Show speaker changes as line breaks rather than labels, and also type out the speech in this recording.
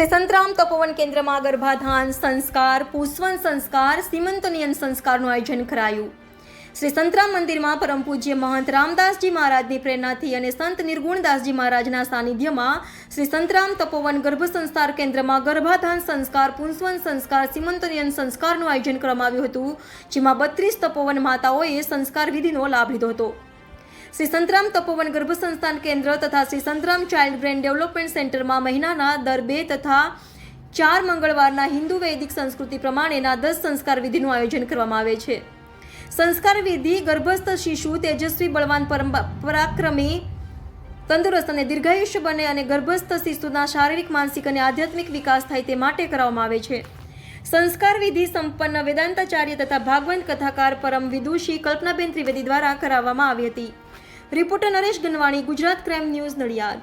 શ્રી સંતરામ તપોવન કેન્દ્રમાં ગર્ભાધાન સંસ્કાર, પુષ્પવન સંસ્કાર, સીમંતનિયન સંસ્કારનું આયોજન કરાયું. શ્રી સંતરામ મંદિરમાં પરમ પૂજ્ય મહંત રામદાસજી મહારાજની પ્રેરણાથી અને સંત નિર્ગુણદાસજી મહારાજના સાનિધ્યમાં શ્રી સંતરામ તપોવન ગર્ભ સંસ્કાર કેન્દ્રમાં ગર્ભાધાન સંસ્કાર, પુંસવન સંસ્કાર, સીમંતનિયન સંસ્કારનું આયોજન કરવામાં આવ્યું હતું, જેમાં 32 તપોવન માતાઓએ સંસ્કાર વિધિનો લાભ લીધો હતો. શ્રી સંતરામ તપોવન ગર્ભ સંસ્થાન કેન્દ્ર તથા Shri Santram child brain development સેન્ટરમાં મહિનાના દર 2 તથા 4 મંગળવારના હિન્દુ વૈદિક સંસ્કૃતિ પ્રમાણેના 10 સંસ્કાર વિધિનું આયોજન કરવામાં આવે છે. સંસ્કાર વિધિ ગર્ભસ્થ શિશુ તેજસ્વી, બળવાન, પરાક્રમી, તંદુરસ્ત અને દીર્ઘાયુષ્ય બને અને ગર્ભસ્થ શિશુના શારીરિક, માનસિક અને આધ્યાત્મિક વિકાસ થાય તે માટે કરવામાં આવે છે. સંસ્કાર વિધિ સંપન્ન વેદાંતાચાર્ય તથા ભાગવંત કથાકાર પરમ વિદુષી કલ્પનાબેન ત્રિવેદી દ્વારા કરાવવામાં આવી હતી. Reporter Naresh Ganwani, Gujarat crime news, Nadiad.